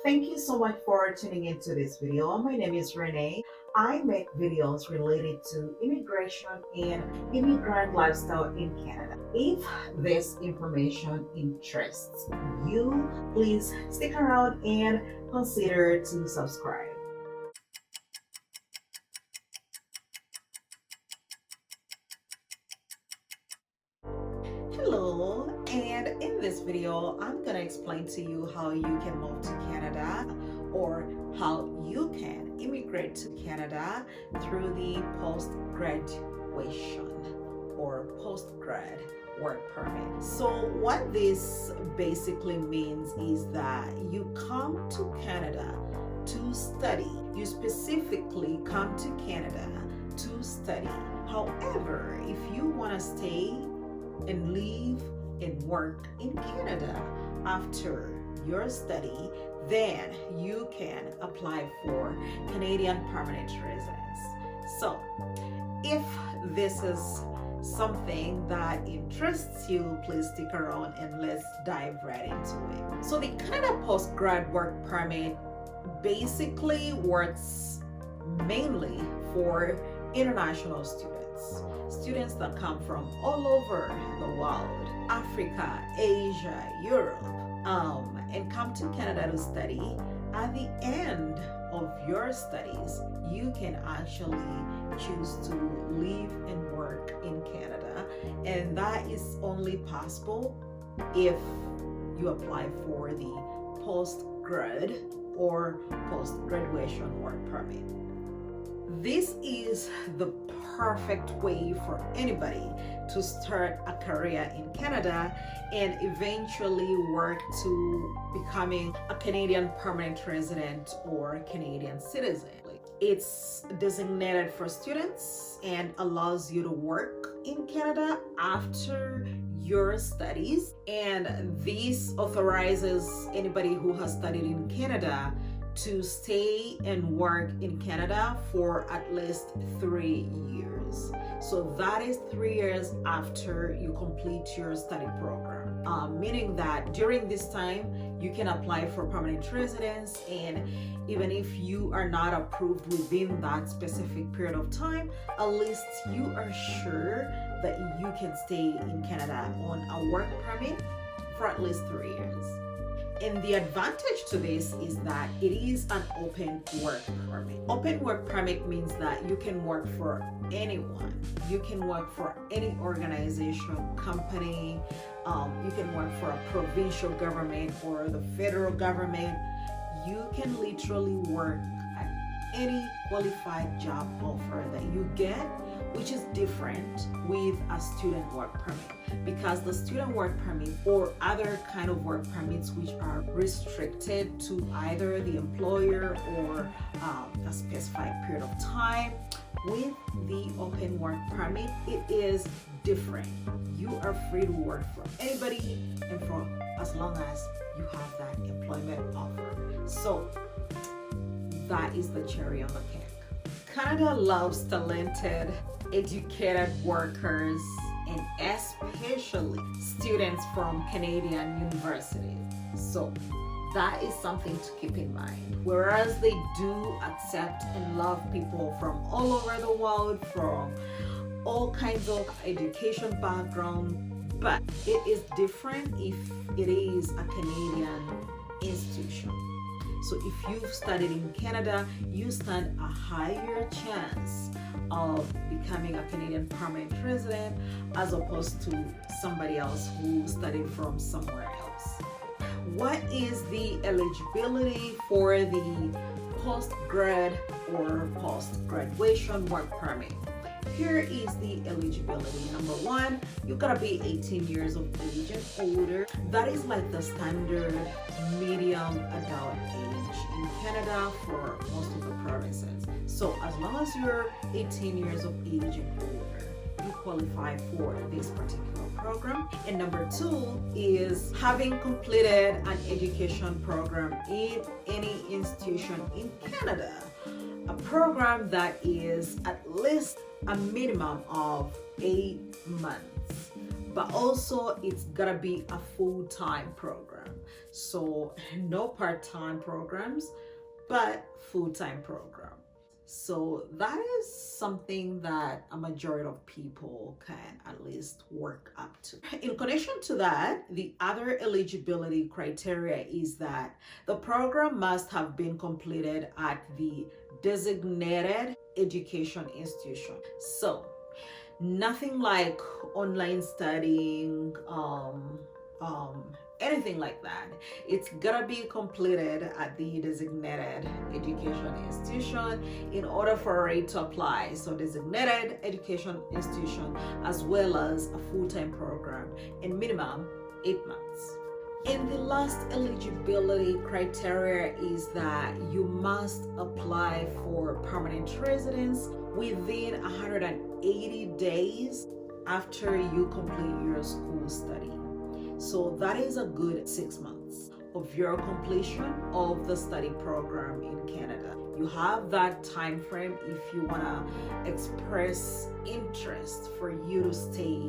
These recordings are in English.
Thank you so much for tuning into this video. My name is Renee. I make videos related to immigration and immigrant lifestyle in Canada. If this information interests you, please stick around and consider to subscribe. Hello, and in this video, I'm gonna explain to you how you can move to Canada or how you can immigrate to Canada through the post-graduation or postgrad work permit. So what this basically means is that you come to Canada to study. You specifically come to Canada to study. However, if you want to stay and live and work in Canada after your study, then you can apply for Canadian permanent residence. So if this is something that interests you, please stick around and let's dive right into it. So the Canada Postgrad Work Permit basically works mainly for international students that come from all over the world, Africa, Asia, Europe, and come to Canada to study. At the end of your studies, you can actually choose to live and work in Canada, and that is only possible if you apply for the postgrad or post-graduation work permit. This is the perfect way for anybody to start a career in Canada and eventually work to becoming a Canadian permanent resident or Canadian citizen. It's designated for students and allows you to work in Canada after your studies, and this authorizes anybody who has studied in Canada to stay and work in Canada for at least 3 years. So that is 3 years after you complete your study program, meaning that during this time you can apply for permanent residence, and even if you are not approved within that specific period of time, at least you are sure that you can stay in Canada on a work permit for at least 3 years. And the advantage to this is that it is an open work permit. Open work permit means that you can work for anyone. You can work for any organization, company. You can work for a provincial government or the federal government. You can literally work at any qualified job offer that you get, which is different with a student work permit, because the student work permit or other kind of work permits which are restricted to either the employer or a specified period of time, with the open work permit it is different. You are free to work for anybody and for as long as you have that employment offer. So that is the cherry on the cake. Canada loves talented, educated workers, and especially students from Canadian universities. So that is something to keep in mind. Whereas they do accept and love people from all over the world, from all kinds of education background, but it is different if it is a Canadian institution. So if you've studied in Canada, you stand a higher chance of becoming a Canadian permanent resident as opposed to somebody else who studied from somewhere else. What is the eligibility for the postgrad or post-graduation work permit? Here is the eligibility. Number one, you gotta be 18 years of age and older. That is like the standard medium adult age in Canada for most of the provinces. So as long as you're 18 years of age and older, you qualify for this particular program. And number two is having completed an education program in any institution in Canada, a program that is at least a minimum of 8 months, but also it's gotta be a full-time program. program. So no part-time programs, but full-time program. So that is something that a majority of people can at least work up to. In connection to that, the other eligibility criteria is that the program must have been completed at the designated education institution. So nothing like online studying, anything like that. It's gotta be completed at the designated education institution in order for it to apply. So designated education institution as well as a full-time program in minimum 8 months. And the last eligibility criteria is that you must apply for permanent residence within 180 days after you complete your school study. So that is a good 6 months of your completion of the study program in Canada. You have that time frame if you want to express interest for you to stay,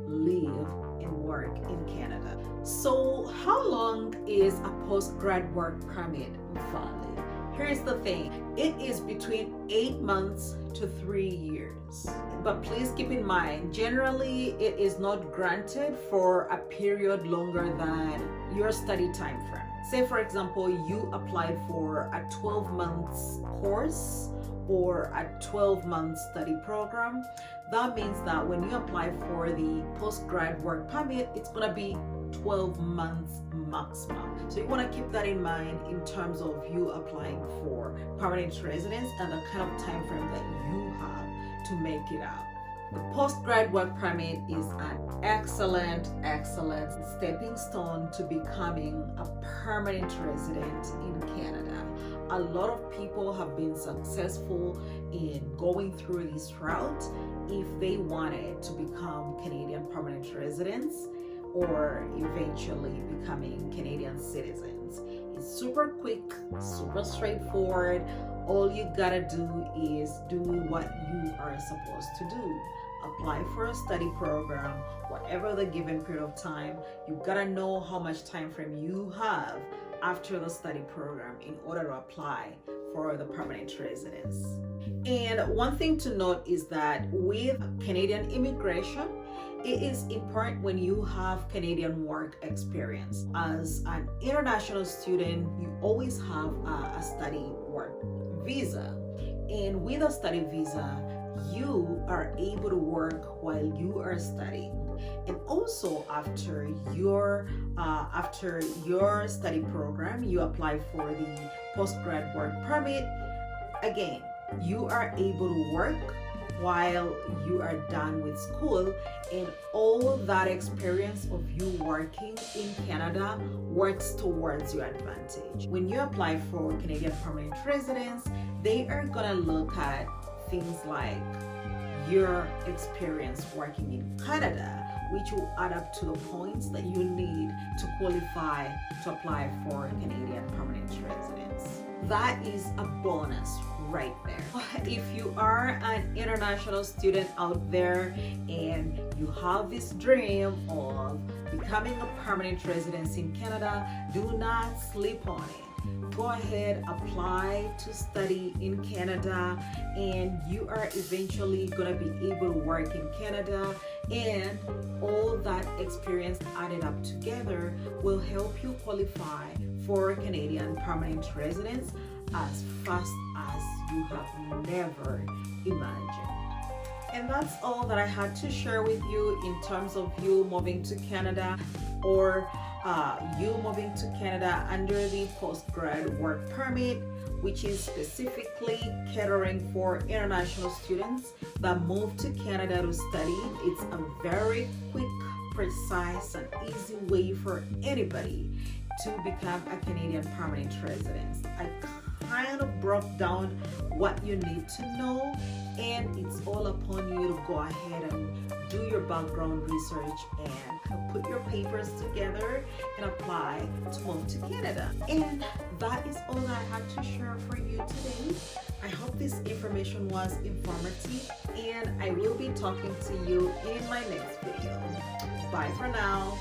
live, and work in Canada. So how long is a postgrad work permit valid? Here's the thing, it is between 8 months to 3 years. But please keep in mind, generally it is not granted for a period longer than your study time frame. Say for example, you applied for a 12 months course or a 12-month study program. That means that when you apply for the postgrad work permit, it's gonna be 12 months maximum. So you want to keep that in mind in terms of you applying for permanent residence and the kind of time frame that you have to make it out. The postgrad work permit is an excellent stepping stone to becoming a permanent resident in Canada. A lot of people have been successful in going through this route if they wanted to become Canadian permanent residents or eventually becoming Canadian citizens. It's super quick, super straightforward. All you gotta do is do what you are supposed to do. Apply for a study program, whatever the given period of time. You gotta know how much time frame you have after the study program in order to apply for the permanent residence. And one thing to note is that with Canadian immigration, it is important when you have Canadian work experience. As an international student, you always have a study work visa. And with a study visa, you are able to work while you are studying. And also after your study program, you apply for the postgrad work permit. Again, you are able to work while you are done with school, and all that experience of you working in Canada works towards your advantage. When you apply for Canadian permanent residence, they are gonna look at things like your experience working in Canada, which will add up to the points that you need to qualify to apply for Canadian permanent residence. That is a bonus right there. If you are an international student out there and you have this dream of becoming a permanent resident in Canada, do not sleep on it. Go ahead, apply to study in Canada, and you are eventually going to be able to work in Canada, and all that experience added up together will help you qualify for Canadian permanent residence as fast as you have never imagined. And that's all that I had to share with you in terms of you moving to Canada, or you moving to Canada under the postgrad work permit, which is specifically catering for international students that move to Canada to study. It's a very quick, precise, and easy way for anybody to become a Canadian permanent resident. I kind of broke down what you need to know, and it's all upon you to go ahead and do your background research and put your papers together and apply to move to Canada. And that is all that I had to share for you today. I hope this information was informative, and I will be talking to you in my next video. Bye for now.